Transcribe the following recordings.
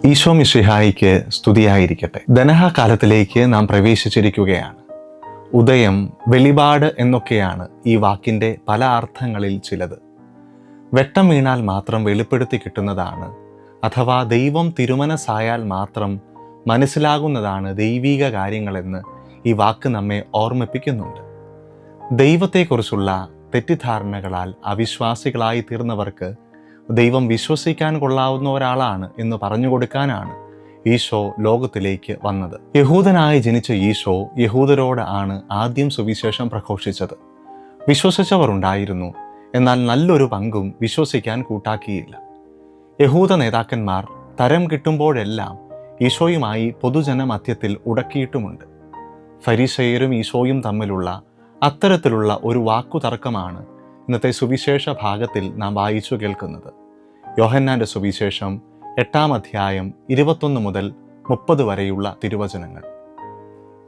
ഈശോ മിശിഹായിക്ക് സ്തുതിയായിരിക്കട്ടെ. ദനഹകാലത്തിലേക്ക് നാം പ്രവേശിച്ചിരിക്കുകയാണ്. ഉദയം, വെളിപാട് എന്നൊക്കെയാണ് ഈ വാക്കിൻ്റെ പല അർത്ഥങ്ങളിൽ ചിലത്. വെട്ടം വീണാൽ മാത്രം വെളിപ്പെടുത്തി കിട്ടുന്നതാണ്, അഥവാ ദൈവം തിരുമനസ്സായാൽ മാത്രം മനസ്സിലാകുന്നതാണ് ദൈവിക കാര്യങ്ങളെന്ന് ഈ വാക്ക് നമ്മെ ഓർമ്മിപ്പിക്കുന്നുണ്ട്. ദൈവത്തെക്കുറിച്ചുള്ള തെറ്റിദ്ധാരണകളാൽ അവിശ്വാസികളായി തീർന്നവർക്ക് ദൈവം വിശ്വസിക്കാൻ കൊള്ളാവുന്ന ഒരാളാണ് എന്ന് പറഞ്ഞു കൊടുക്കാനാണ് ഈശോ ലോകത്തിലേക്ക് വന്നത്. യഹൂദനായി ജനിച്ച ഈശോ യഹൂദരോട് ആണ് ആദ്യം സുവിശേഷം പ്രഘോഷിച്ചത്. വിശ്വസിച്ചവർ ഉണ്ടായിരുന്നു, എന്നാൽ നല്ലൊരു പങ്കും വിശ്വസിക്കാൻ കൂട്ടാക്കിയില്ല. യഹൂദ നേതാക്കന്മാർ തരം കിട്ടുമ്പോഴെല്ലാം ഈശോയുമായി പൊതുജന മധ്യത്തിൽ ഉടക്കിയിട്ടുമുണ്ട്. ഫരിസേയരും ഈശോയും തമ്മിലുള്ള അത്തരത്തിലുള്ള ഒരു വാക്കുതർക്കമാണ് ഇന്നത്തെ സുവിശേഷ ഭാഗത്തിൽ നാം വായിച്ചു കേൾക്കുന്നത്. യോഹന്നാന്റെ സുവിശേഷം 8-ാം അധ്യായം 21 മുതൽ 30 വരെയുള്ള തിരുവചനങ്ങൾ.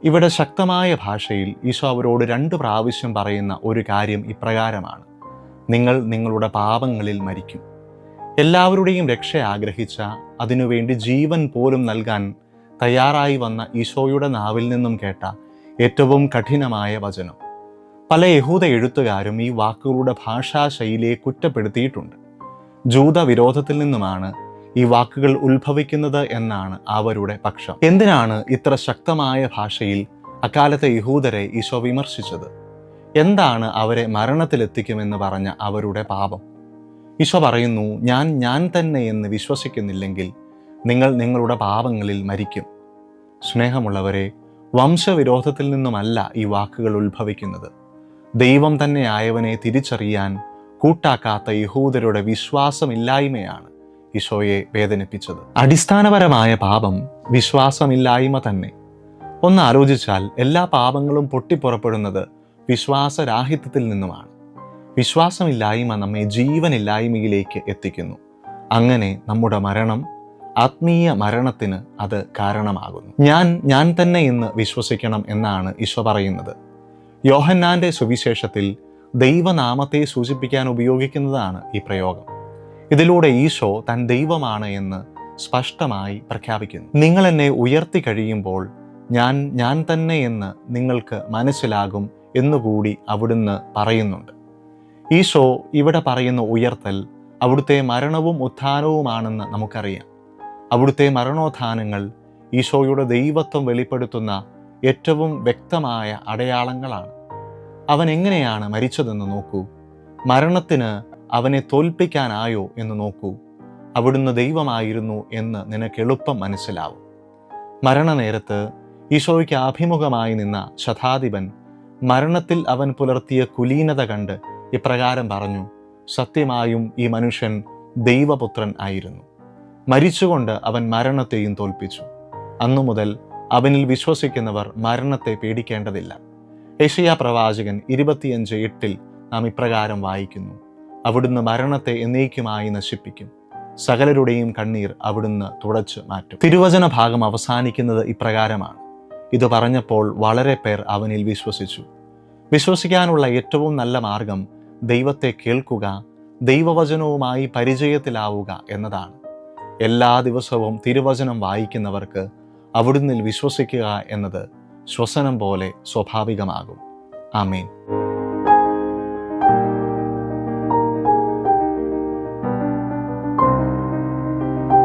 ഇവിടെ ശക്തമായ ഭാഷയിൽ ഈശോ അവരോട് 2 പ്രാവശ്യം പറയുന്ന ഒരു കാര്യം ഇപ്രകാരമാണ്: നിങ്ങൾ നിങ്ങളുടെ പാപങ്ങളിൽ മരിക്കും. എല്ലാവരുടെയും രക്ഷ ആഗ്രഹിച്ച, അതിനുവേണ്ടി ജീവൻ പോലും നൽകാൻ തയ്യാറായി വന്ന ഈശോയുടെ നാവിൽ നിന്നും കേട്ട ഏറ്റവും കഠിനമായ വചനം. പല യഹൂദ എഴുത്തുകാരും ഈ വാക്കുകളുടെ ഭാഷാശൈലിയെ കുറ്റപ്പെടുത്തിയിട്ടുണ്ട്. ജൂത വിരോധത്തിൽ നിന്നുമാണ് ഈ വാക്കുകൾ ഉത്ഭവിക്കുന്നത് എന്നാണ് അവരുടെ പക്ഷം. എന്തിനാണ് ഇത്ര ശക്തമായ ഭാഷയിൽ അക്കാലത്തെ യഹൂദരെ ഈശോ വിമർശിച്ചത്? എന്താണ് അവരെ മരണത്തിലെത്തിക്കുമെന്ന് പറഞ്ഞ അവരുടെ പാപം? ഈശോ പറയുന്നു, ഞാൻ തന്നെ എന്ന് വിശ്വസിക്കുന്നില്ലെങ്കിൽ നിങ്ങൾ നിങ്ങളുടെ പാപങ്ങളിൽ മരിക്കും. സ്നേഹമുള്ളവരെ, വംശവിരോധത്തിൽ നിന്നുമല്ല ഈ വാക്കുകൾ ഉത്ഭവിക്കുന്നത്. ദൈവം തന്നെ ആയവനെ തിരിച്ചറിയാൻ കൂട്ടാക്കാത്ത യഹൂദരുടെ വിശ്വാസമില്ലായ്മയാണ് ഈശോയെ വേദനിപ്പിച്ചത്. അടിസ്ഥാനപരമായ പാപം വിശ്വാസമില്ലായ്മ തന്നെ. ഒന്ന് ആലോചിച്ചാൽ എല്ലാ പാപങ്ങളും പൊട്ടിപ്പുറപ്പെടുന്നത് വിശ്വാസരാഹിത്യത്തിൽ നിന്നുമാണ്. വിശ്വാസമില്ലായ്മ നമ്മെ ജീവനില്ലായ്മയിലേക്ക് എത്തിക്കുന്നു. അങ്ങനെ നമ്മുടെ മരണം, ആത്മീയ മരണത്തിന് അത് കാരണമാകുന്നു. ഞാൻ തന്നെ എന്ന് വിശ്വസിക്കണം എന്നാണ് ഈശോ പറയുന്നത്. യോഹന്നാന്റെ സുവിശേഷത്തിൽ ദൈവനാമത്തെ സൂചിപ്പിക്കാൻ ഉപയോഗിക്കുന്നതാണ് ഈ പ്രയോഗം. ഇതിലൂടെ ഈശോ താൻ ദൈവമാണ് എന്ന് സ്പഷ്ടമായി പ്രഖ്യാപിക്കുന്നു. നിങ്ങൾ എന്നെ ഉയർത്തി കഴിയുമ്പോൾ ഞാൻ തന്നെ എന്ന് നിങ്ങൾക്ക് മനസ്സിലാകും എന്നുകൂടി അവിടുന്ന് പറയുന്നുണ്ട്. ഈശോ ഇവിടെ പറയുന്ന ഉയർത്തൽ അവിടുത്തെ മരണവും ഉത്ഥാനവുമാണെന്ന് നമുക്കറിയാം. അവിടുത്തെ മരണോത്ഥാനങ്ങൾ ഈശോയുടെ ദൈവത്വം വെളിപ്പെടുത്തുന്ന ഏറ്റവും വ്യക്തമായ അടയാളങ്ങളാണ്. അവൻ എങ്ങനെയാണ് മരിച്ചതെന്ന് നോക്കൂ. മരണത്തിന് അവനെ തോൽപ്പിക്കാനായോ എന്ന് നോക്കൂ. അവിടുന്ന് ദൈവമായിരുന്നു എന്ന് നിനക്ക് എളുപ്പം മനസ്സിലാവും. മരണനേരത്ത് ഈശോയ്ക്ക് അഭിമുഖമായി നിന്ന ശതാധിപൻ മരണത്തിൽ അവൻ പുലർത്തിയ കുലീനത കണ്ട് ഇപ്രകാരം പറഞ്ഞു: സത്യമായും ഈ മനുഷ്യൻ ദൈവപുത്രൻ ആയിരുന്നു. മരിച്ചുകൊണ്ട് അവൻ മരണത്തെയും തോൽപ്പിച്ചു. അന്നു മുതൽ അവനിൽ വിശ്വസിക്കുന്നവർ മരണത്തെ പേടിക്കേണ്ടതില്ല. യെശയ്യാ പ്രവാചകൻ 25:8 നാം ഇപ്രകാരം വായിക്കുന്നു: അവിടുന്ന് മരണത്തെ എന്നേക്കുമായി നശിപ്പിക്കും, സകലരുടെയും കണ്ണീർ അവിടുന്ന് തുടച്ചു മാറ്റും. തിരുവചന ഭാഗം അവസാനിക്കുന്നത് ഇപ്രകാരമാണ്: ഇത് പറഞ്ഞപ്പോൾ വളരെ പേർ അവനിൽ വിശ്വസിച്ചു. വിശ്വസിക്കാനുള്ള ഏറ്റവും നല്ല മാർഗം ദൈവത്തെ കേൾക്കുക, ദൈവവചനവുമായി പരിചയത്തിലാവുക എന്നതാണ്. എല്ലാ ദിവസവും തിരുവചനം വായിക്കുന്നവർക്ക് അവിടുന്ന് വിശ്വസിക്കുക എന്നത് ശ്വസനം പോലെ സ്വാഭാവികമാകും. ആമേൻ.